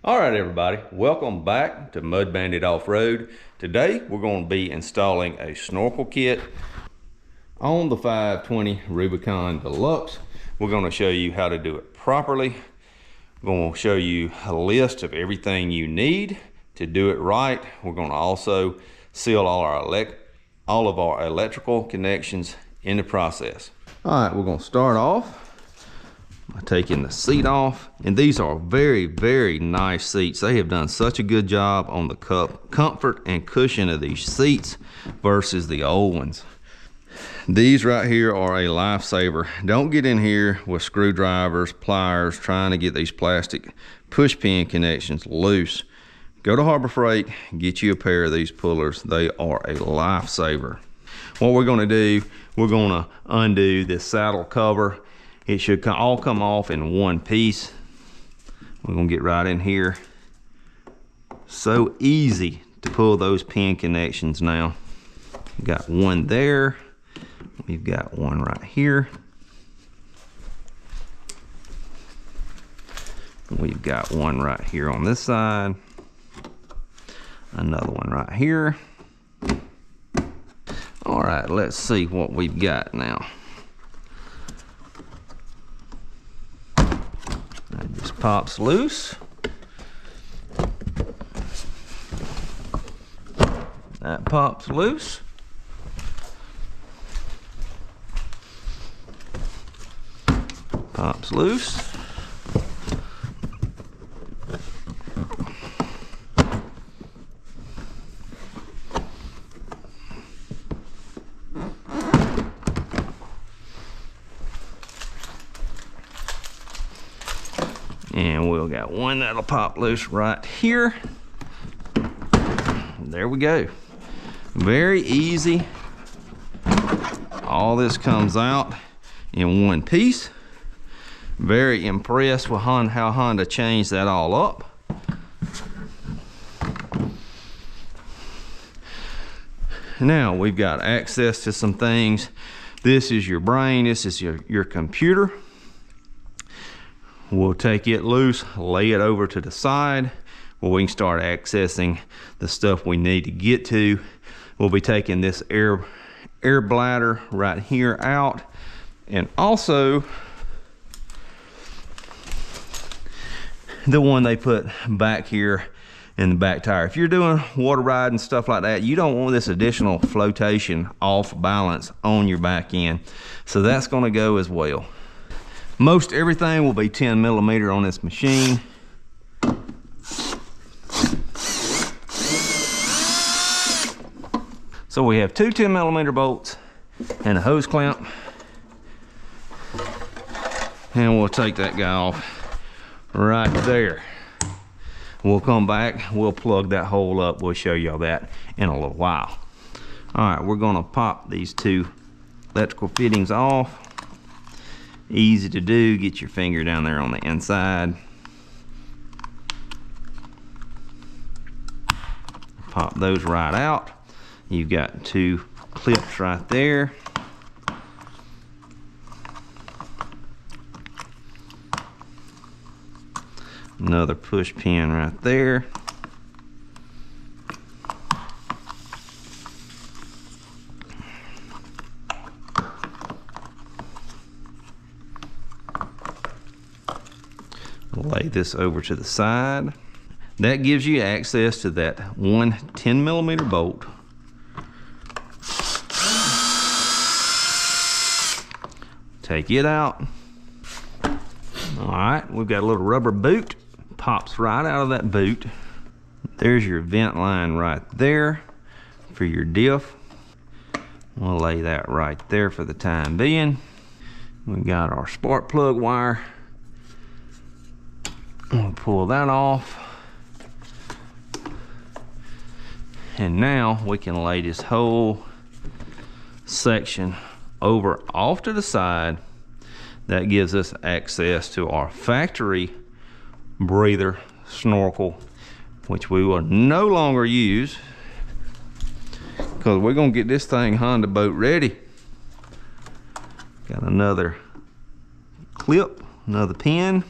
All right, everybody, welcome back to Mud Bandit Off-Road. Today, we're going to be installing a snorkel kit on the 520 Rubicon Deluxe. We're going to show you how to do it properly. We're going to show you a list of everything you need to do it right. We're going to also seal all of our electrical connections in the process. All right, we're going to start off by taking the seat off, and these are very, very nice seats. They have done such a good job on the comfort and cushion of these seats versus the old ones. These right here are a lifesaver. Don't get in here with screwdrivers, pliers, trying to get these plastic push pin connections loose. Go to Harbor Freight, get you a pair of these pullers. They are a lifesaver. What we're going to do, we're going to undo this saddle cover. It should all come off in one piece. We're gonna get right in here. So easy to pull those pin connections now. We've got one there. We've got one right here. We've got one right here on this side. Another one right here. All right, let's see what we've got now. That just pops loose. That pops loose. Pops loose. And we'll got one that'll pop loose right here. There we go. Very easy. All this comes out in one piece. Very impressed with how Honda changed that all up. Now we've got access to some things. This is your brain, this is your computer. We'll take it loose, lay it over to the side where we can start accessing the stuff we need to get to. We'll be taking this air bladder right here out, and also the one they put back here in the back tire. If you're doing water ride and stuff like that, you don't want this additional flotation off balance on your back end. So that's gonna go as well. Most everything will be 10 millimeter on this machine. So we have two 10 millimeter bolts and a hose clamp. And we'll take that guy off right there. We'll come back, we'll plug that hole up. We'll show y'all that in a little while. All right, we're gonna pop these two electrical fittings off. Easy to do, get your finger down there on the inside. Pop those right out. You've got two clips right there. Another push pin right there. Lay this over to the side. That gives you access to that one 10 millimeter bolt. Take it out. All right, we've got a little rubber boot. Pops right out of that boot. There's your vent line right there for your diff. We'll lay that right there for the time being. We got our spark plug wire. We'll pull that off. And now we can lay this whole section over off to the side. That gives us access to our factory breather snorkel, which we will no longer use because we're gonna get this thing Honda boat ready. Got another clip, another pin.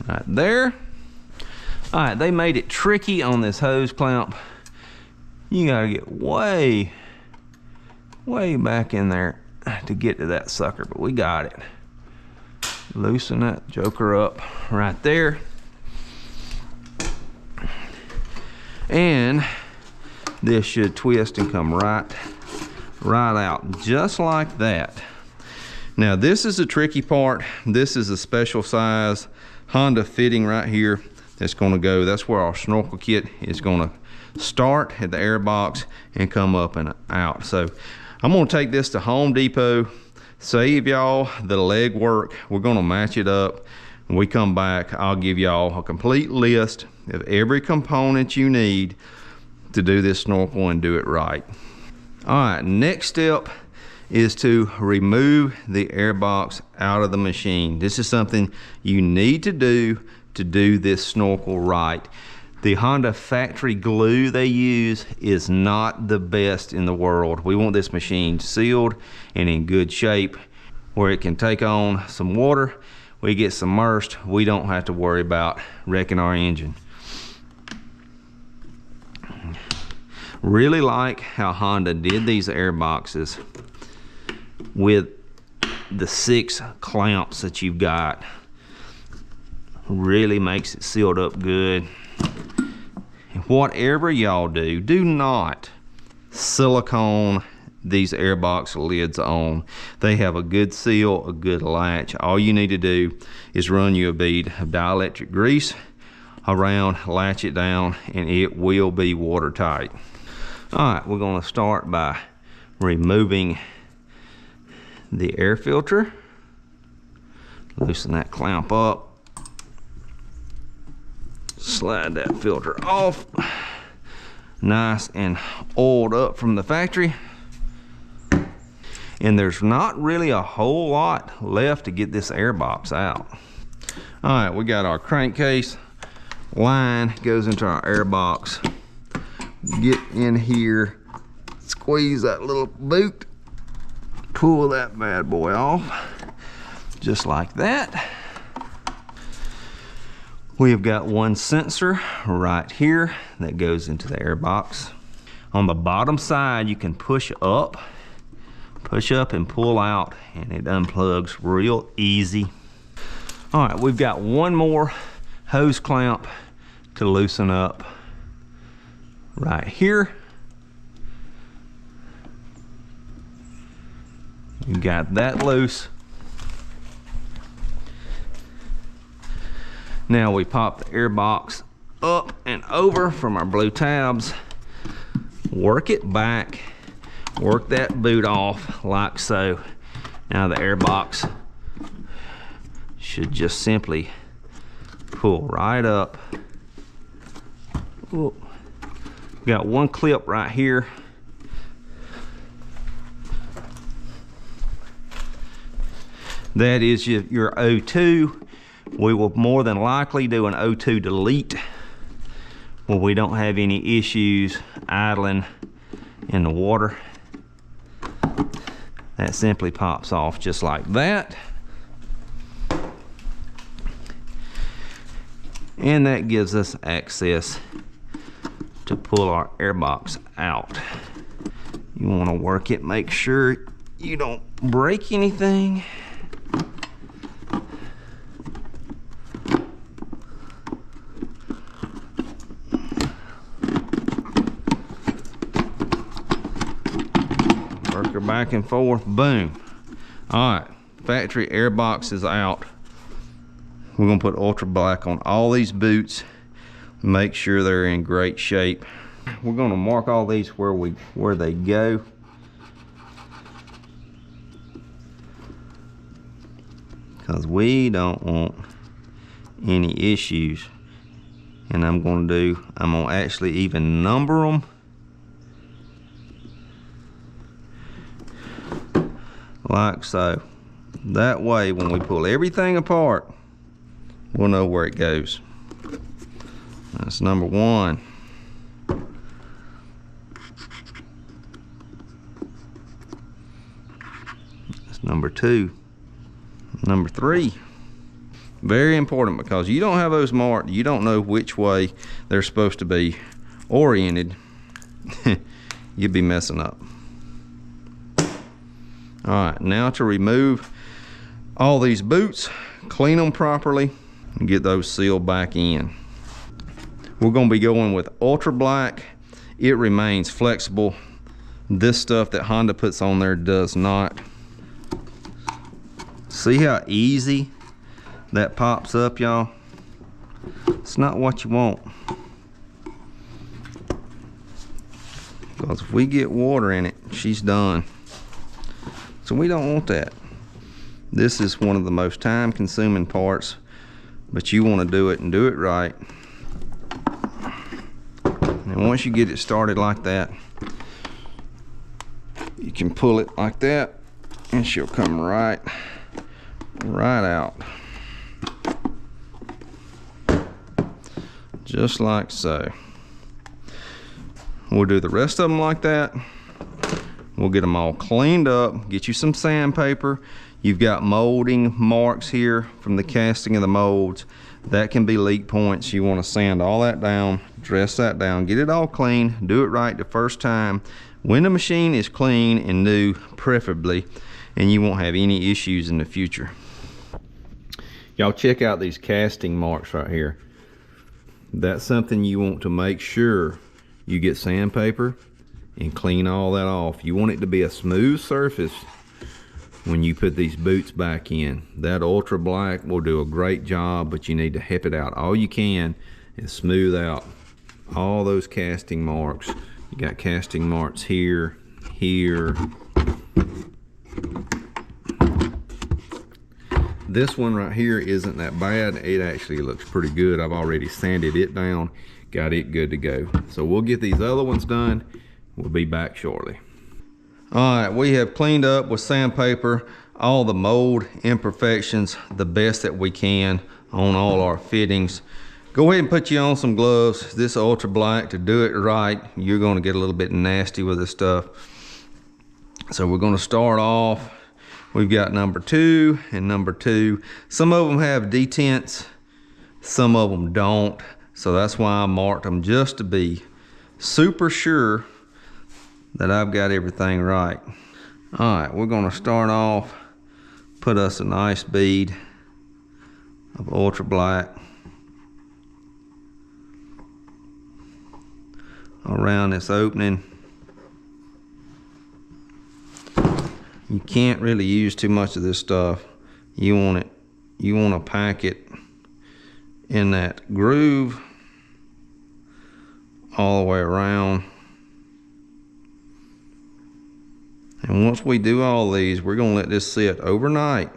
right there. All right, they made it tricky on this hose clamp. You gotta get way back in there to get to that sucker, but we got it. Loosen that joker up right there. And this should twist and come right out, just like that. Now this is the tricky part. This is a special size Honda fitting right here that's gonna go, that's where our snorkel kit is gonna start at the Airbox and come up and out. So I'm gonna take this to Home Depot, save y'all the leg work. We're gonna match it up. When we come back, I'll give y'all a complete list of every component you need to do this snorkel and do it right. All right, next step is to remove the Airbox out of the machine. This is something you need to do this snorkel right. The Honda factory glue they use is not the best in the world. We want this machine sealed and in good shape where it can take on some water. We get submerged, we don't have to worry about wrecking our engine. Really like how Honda did these Airboxes with the 6 clamps that you've got. Really makes it sealed up good. And whatever y'all do, do not silicone these Airbox lids on. They have a good seal, a good latch. All you need to do is run you a bead of dielectric grease around, latch it down, and it will be watertight. All right, we're gonna start by removing the air filter. Loosen that clamp up. Slide that filter off. Nice and oiled up from the factory. And there's not really a whole lot left to get this Airbox out. All right, we got our crankcase line, goes into our Airbox. Get in here, squeeze that little boot, pull that bad boy off, just like that. We've got one sensor right here that goes into the Airbox. On the bottom side, you can push up and pull out, and it unplugs real easy. All right, we've got one more hose clamp to loosen up right here. You got that loose. Now we pop the Airbox up and over from our blue tabs, work it back, work that boot off like so. Now the Airbox should just simply pull right up. Ooh. Got one clip right here. That is your O2. We will more than likely do an O2 delete when we don't have any issues idling in the water. That simply pops off just like that. And that gives us access to pull our Airbox out. You want to work it, make sure you don't break anything. Work her back and forth, boom. All right, factory Airbox is out. We're gonna put ultra black on all these boots, make sure they're in great shape. We're gonna mark all these where they go. Because we don't want any issues. And I'm gonna actually even number them. Like so. That way when we pull everything apart, we'll know where it goes. That's number 1. That's number 2. Number 3. Very important, because you don't have those marked, you don't know which way they're supposed to be oriented. You'd be messing up. All right, now to remove all these boots, clean them properly, and get those sealed back in. We're going to be going with Ultra Black. It remains flexible. This stuff that Honda puts on there does not. See how easy that pops up, y'all? It's not what you want. Because if we get water in it, she's done. So we don't want that. This is one of the most time-consuming parts, but you want to do it and do it right. And once you get it started like that, you can pull it like that, and she'll come right out. Just like so. We'll do the rest of them like that. We'll get them all cleaned up, get you some sandpaper. You've got molding marks here from the casting of the molds. That can be leak points. You want to sand all that down, dress that down, get it all clean, do it right the first time. When the machine is clean and new, preferably, and you won't have any issues in the future. Y'all check out these casting marks right here. That's something you want to make sure you get sandpaper and clean all that off. You want it to be a smooth surface when you put these boots back in. That Ultra Black will do a great job, but you need to help it out all you can and smooth out all those casting marks. You got casting marks here, here. This one right here isn't that bad. It actually looks pretty good. I've already sanded it down, got it good to go. So we'll get these other ones done. We'll be back shortly. All right, we have cleaned up with sandpaper all the mold imperfections the best that we can on all our fittings. Go ahead and put you on some gloves. This Ultra Black, to do it right, you're going to get a little bit nasty with this stuff. So we're going to start off. We've got number 2 and number 2. Some of them have detents, some of them don't. So that's why I marked them, just to be super sure that I've got everything right. All right, we're gonna start off, put us a nice bead of Ultra Black around this opening. You can't really use too much of this stuff. You want to pack it in that groove all the way around. And once we do all these, we're going to let this sit overnight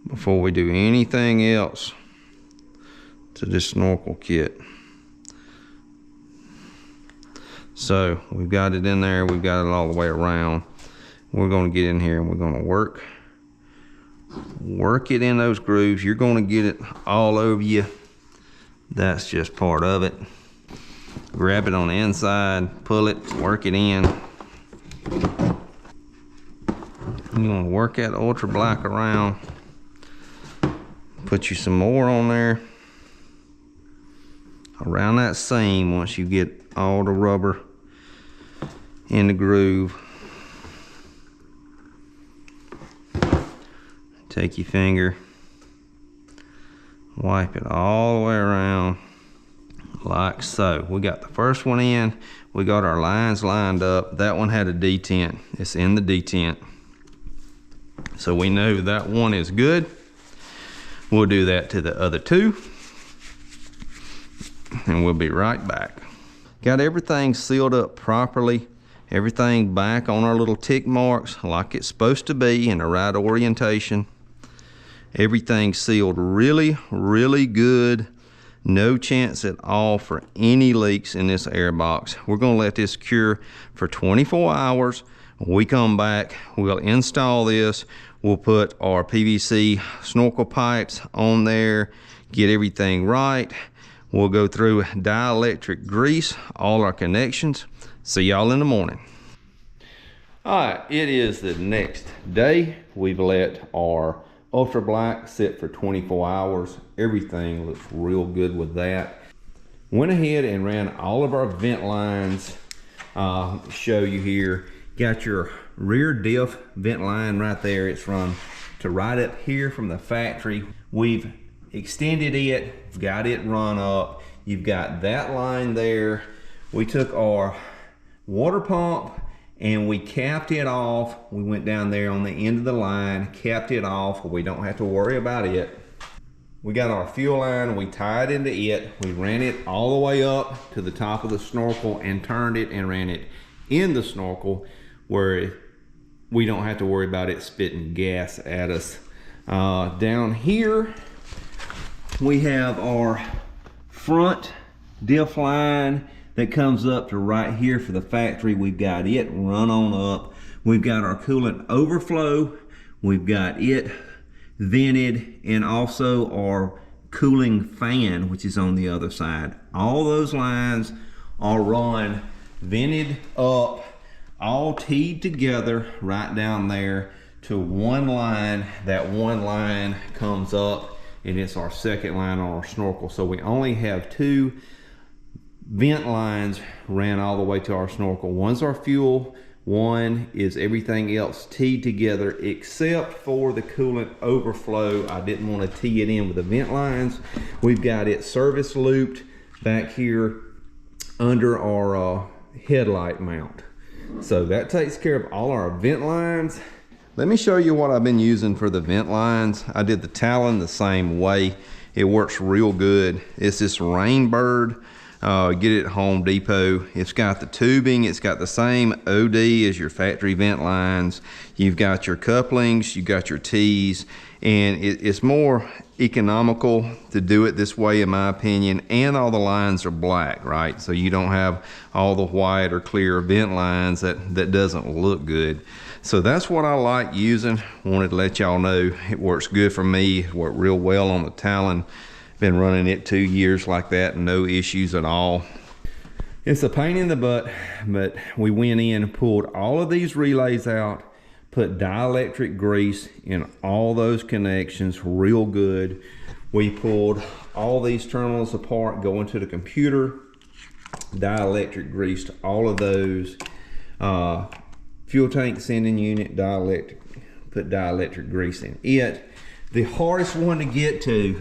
before we do anything else to this snorkel kit. So we've got it in there, we've got it all the way around. We're going to get in here and we're going to work it in those grooves. You're going to get it all over you. That's just part of it. Grab it on the inside, pull it, work it in. You're going to work that Ultra Black around. Put you some more on there around that seam once you get all the rubber in the groove. Take your finger, wipe it all the way around like so. We got the first one in, we got our lines lined up. That one had a detent, it's in the detent. So we know that one is good. We'll do that to the other 2 and we'll be right back. Got everything sealed up properly, everything back on our little tick marks like it's supposed to be in the right orientation. Everything sealed really, really good. No chance at all for any leaks in this airbox. We're gonna let this cure for 24 hours. When we come back, we'll install this. We'll put our PVC snorkel pipes on there, get everything right. We'll go through dielectric grease all our connections. See y'all in the morning. All right, it is the next day. We've let our ultra black, set for 24 hours. Everything looks real good with that. Went ahead and ran all of our vent lines. Show you here. Got your rear diff vent line right there. It's run to right up here from the factory. We've extended it, got it run up. You've got that line there. We took our water pump and we capped it off. We went down there on the end of the line, capped it off. We don't have to worry about it. We got our fuel line, we tied into it. We ran it all the way up to the top of the Snorkel and turned it and ran it in the Snorkel where we don't have to worry about it spitting gas at us. Down here, we have our front diff line that comes up to right here for the factory. We've got it run on up. We've got our coolant overflow. We've got it vented, and also our cooling fan, which is on the other side. All those lines are run vented up, all teed together right down there to one line. That one line comes up and it's our second line on our Snorkel. So we only have two vent lines ran all the way to our Snorkel. One's our fuel, one is everything else teed together except for the coolant overflow. I didn't want to tee it in with the vent lines. We've got it service looped back here under our headlight mount. So that takes care of all our vent lines. Let me show you what I've been using for the vent lines. I did the Talon the same way. It works real good. It's this Rainbird. Get it at Home Depot. It's got the tubing, it's got the same OD as your factory vent lines. You've got your couplings, you've got your T's, and it's more economical to do it this way in my opinion, and all the lines are black, right? So you don't have all the white or clear vent lines that doesn't look good. So that's what I like using. Wanted to let y'all know it works good for me. It worked real well on the Talon. Been running it 2 years like that, no issues at all. It's a pain in the butt, but we went in and pulled all of these relays out, put dielectric grease in all those connections real good. We pulled all these terminals apart, going to the computer, dielectric greased all of those. Fuel tank sending unit, dielectric, put dielectric grease in it. The hardest one to get to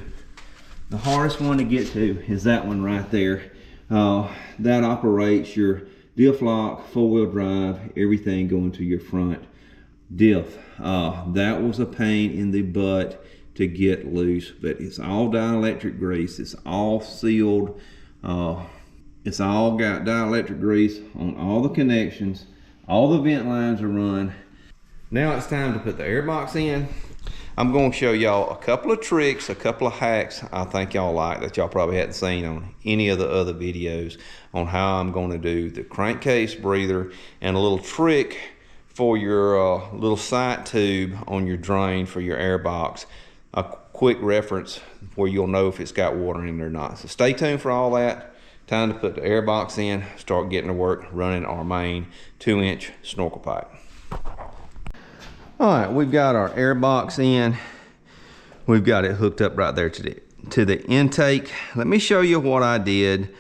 is that one right there. That operates your diff lock, four-wheel drive, everything going to your front diff. That was a pain in the butt to get loose, but it's all dielectric grease. It's all sealed. It's all got dielectric grease on all the connections. All the vent lines are run. Now it's time to put the airbox in. I'm going to show y'all a couple of tricks, a couple of hacks I think y'all like that y'all probably hadn't seen on any of the other videos on how I'm going to do the crankcase breather, and a little trick for your little sight tube on your drain for your airbox. A quick reference where you'll know if it's got water in it or not. So stay tuned for all that. Time to put the airbox in, start getting to work running our main 2-inch Snorkel pipe. All right, we've got our airbox in. We've got it hooked up right there to the intake. Let me show you what I did,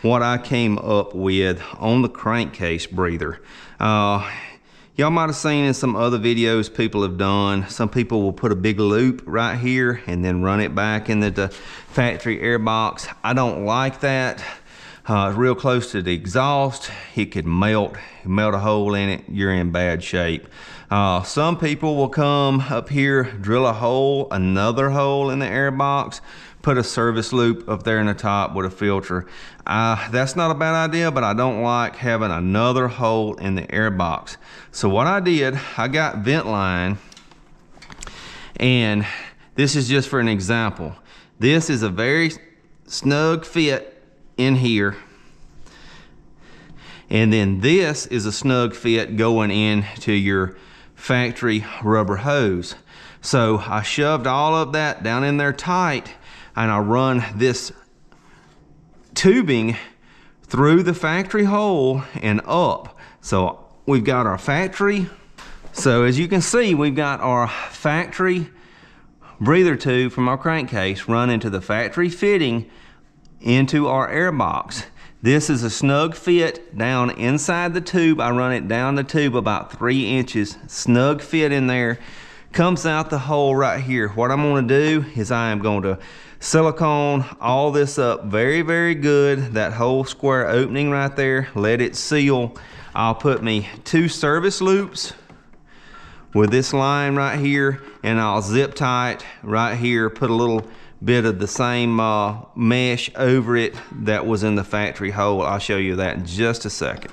what I came up with on the crankcase breather. Y'all might have seen in some other videos people have done, some people will put a big loop right here and then run it back into the factory airbox. I don't like that. It's real close to the exhaust. It could melt a hole in it. You're in bad shape. Some people will come up here, drill a hole, another hole in the airbox, put a service loop up there in the top with a filter. That's not a bad idea, but I don't like having another hole in the airbox. So what I did, I got vent line, and this is just for an example. This is a very snug fit in here, and then this is a snug fit going into your factory rubber hose. So I shoved all of that down in there tight, and I run this tubing through the factory hole and up. So we've got our factory. So as you can see, we've got our factory breather tube from our crankcase run into the factory fitting into our airbox. This is a snug fit down inside the tube. I run it down the tube about 3 inches, snug fit in there. Comes out the hole right here. What I'm going to do is I am going to silicone all this up very, very good. That whole square opening right there, let it seal. I'll put me 2 service loops with this line right here, and I'll zip tie it right here, put a little bit of the same mesh over it that was in the factory hole. I'll show you that in just a second.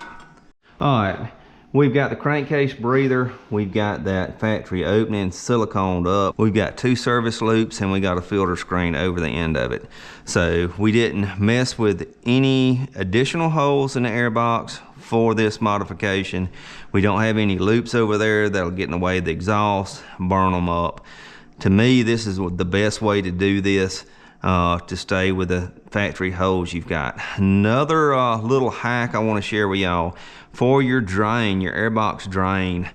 All right, we've got the crankcase breather, we've got that factory opening siliconed up, we've got 2 service loops, and we got a filter screen over the end of it. So we didn't mess with any additional holes in the airbox for this modification. We don't have any loops over there that'll get in the way of the exhaust, burn them up. To me, this is the best way to do this, to stay with the factory hose you've got. Another little hack I want to share with y'all for your drain, your airbox drain.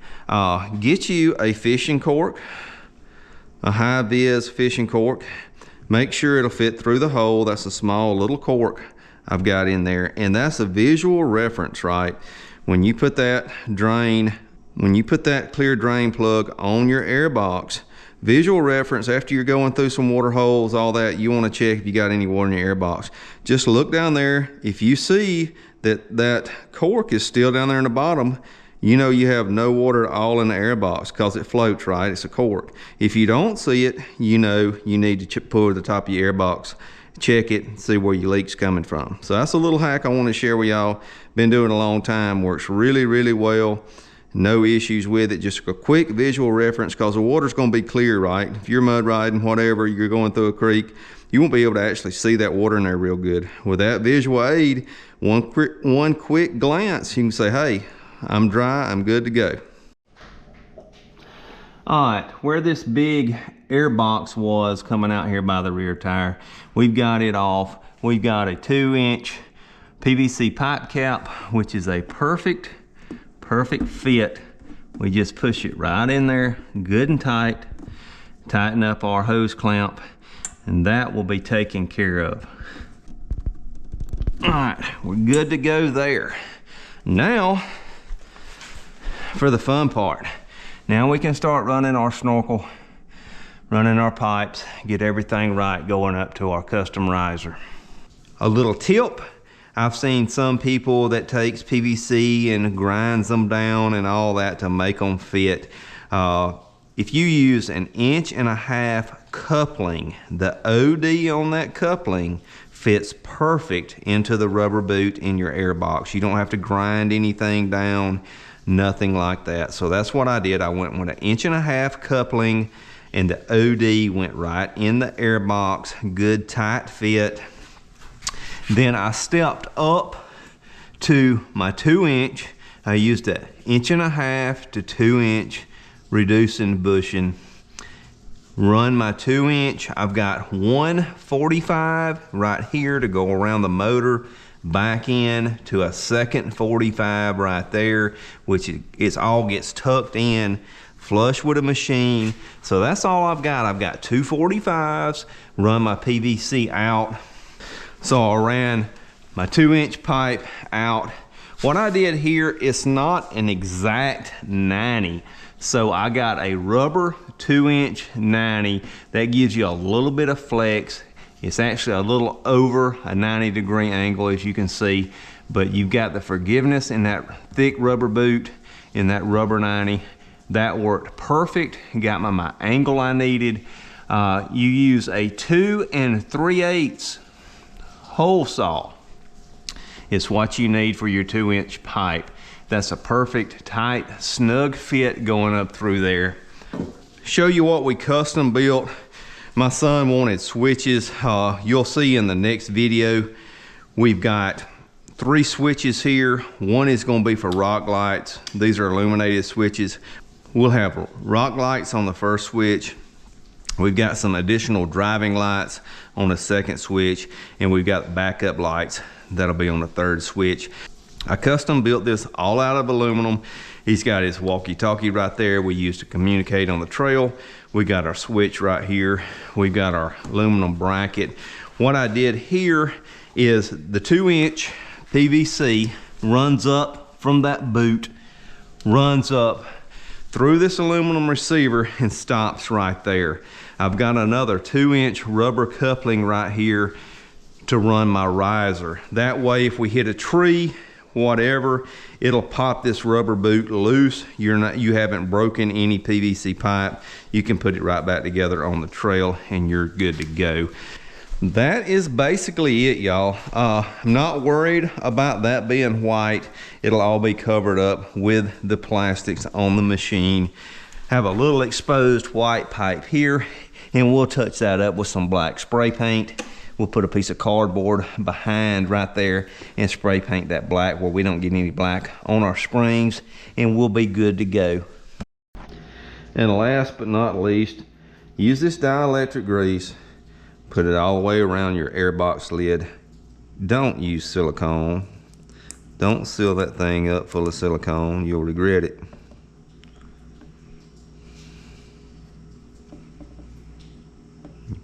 Get you a fishing cork, a high vis fishing cork. Make sure it'll fit through the hole. That's a small little cork I've got in there, and that's a visual reference, right? When you put that clear drain plug on your airbox, visual reference, after you're going through some water holes, all that, you want to check if you got any water in your airbox. Just look down there. If you see that cork is still down there in the bottom, you know you have no water at all in the airbox because it floats, right? It's a cork. If you don't see it, you know you need to pull the top of your airbox, check it, see where your leak's coming from. So that's a little hack I want to share with y'all. Been doing it a long time, works really, really well. No issues with it, just a quick visual reference, because the water's going to be clear, right? If you're mud riding, whatever, you're going through a creek, you won't be able to actually see that water in there real good. With that visual aid, one quick glance, you can say, hey, I'm dry, I'm good to go. All right, where this big airbox was coming out here by the rear tire, we've got it off. We've got a 2-inch PVC pipe cap, which is a perfect fit. We just push it right in there, good and tight, tighten up our hose clamp, and that will be taken care of. All right, we're good to go there. Now, for the fun part. Now we can start running our snorkel, running our pipes, get everything right going up to our custom riser. A little tip, I've seen some people that takes PVC and grinds them down and all that to make them fit. If you use 1.5 inch coupling, the OD on that coupling fits perfect into the rubber boot in your airbox. You don't have to grind anything down, nothing like that. So that's what I did. I went with 1.5 inch coupling, and the OD went right in the airbox, good tight fit. Then I stepped up to my 2-inch. I used 1.5 inch to 2 inch reducing bushing. Run my 2-inch. I've got 145 right here to go around the motor, back in to a second 45 right there, which it all gets tucked in flush with a machine. So that's all I've got. I've got 2 45s, run my PVC out. So I ran my 2-inch pipe out. What I did here, it's not an exact 90. So I got a rubber 2-inch 90 that gives you a little bit of flex. It's actually a little over a 90-degree angle, as you can see, but you've got the forgiveness in that thick rubber boot, in that rubber 90. That worked perfect. Got my angle I needed. You use a 2 3/8 hole saw. It's what you need for your 2-inch pipe. That's a perfect, tight, snug fit going up through there. Show you what we custom built. My son wanted switches. You'll see in the next video, we've got 3 switches here. One is going to be for rock lights. These are illuminated switches. We'll have rock lights on the first switch. We've got some additional driving lights on the second switch, and we've got backup lights that'll be on the third switch. I custom built this all out of aluminum. He's got his walkie-talkie right there we use to communicate on the trail. We got our switch right here. We've got our aluminum bracket. What I did here is the 2-inch PVC runs up from that boot, runs up through this aluminum receiver and stops right there. I've got another 2-inch rubber coupling right here to run my riser. That way, if we hit a tree, whatever, it'll pop this rubber boot loose. You haven't broken any PVC pipe. You can put it right back together on the trail and you're good to go. That is basically it, y'all. I'm not worried about that being white. It'll all be covered up with the plastics on the machine. Have a little exposed white pipe here, and we'll touch that up with some black spray paint. We'll put a piece of cardboard behind right there and spray paint that black where we don't get any black on our springs, and we'll be good to go. And last but not least, use this dielectric grease. Put it all the way around your airbox lid. Don't use silicone. Don't seal that thing up full of silicone. You'll regret it.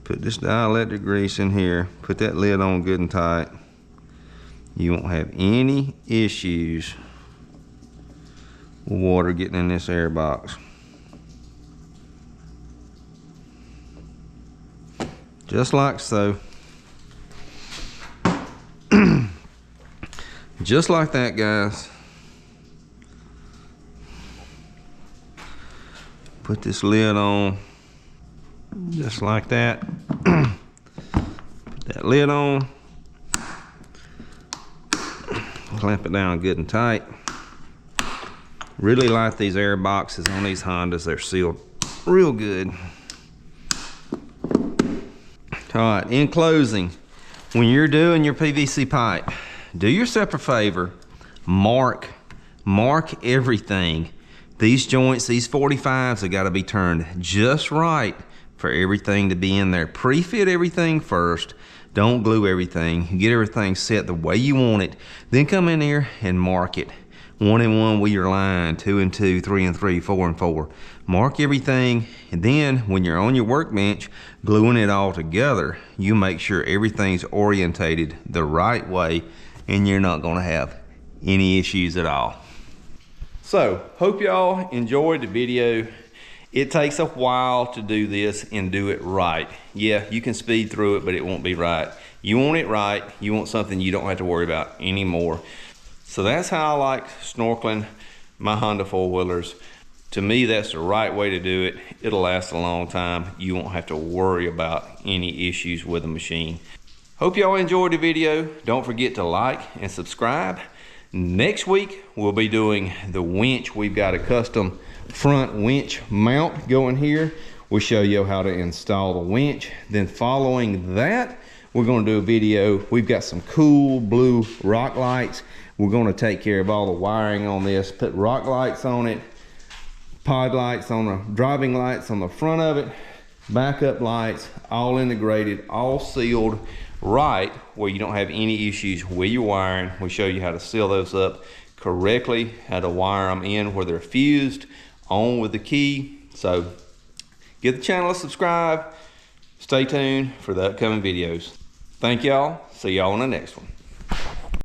Put this dielectric grease in here. Put that lid on good and tight. You won't have any issues with water getting in this airbox. Just like so. Just like that, guys. Put this lid on just like that. Put that lid on. Clamp it down good and tight. Really like these air boxes on these Hondas. They're sealed real good. All right, in closing, when you're doing your PVC pipe, do yourself a favor, mark everything. These joints, these 45s have got to be turned just right for everything to be in there. Pre-fit everything first. Don't glue everything. Get everything set the way you want it. Then come in here and mark it. 1 and 1 with your line, 2 and 2, 3 and 3, 4 and 4. Mark everything, and then when you're on your workbench gluing it all together, you make sure everything's orientated the right way and you're not gonna have any issues at all. So, hope y'all enjoyed the video. It takes a while to do this and do it right. Yeah, you can speed through it, but it won't be right. You want it right. You want something you don't have to worry about anymore. So that's how I like snorkeling my Honda four-wheelers. To me, that's the right way to do it. It'll last a long time. You won't have to worry about any issues with the machine. Hope y'all enjoyed the video. Don't forget to like and subscribe. Next week, we'll be doing the winch. We've got a custom front winch mount going here. We'll show you how to install the winch. Then following that, we're gonna do a video. We've got some cool blue rock lights. We're gonna take care of all the wiring on this, put rock lights on it, pod lights on the driving lights on the front of it, backup lights, all integrated, all sealed right where you don't have any issues with your wiring. We'll show you how to seal those up correctly, how to wire them in where they're fused, on with the key. So give the channel a subscribe. Stay tuned for the upcoming videos. Thank y'all. See y'all on the next one.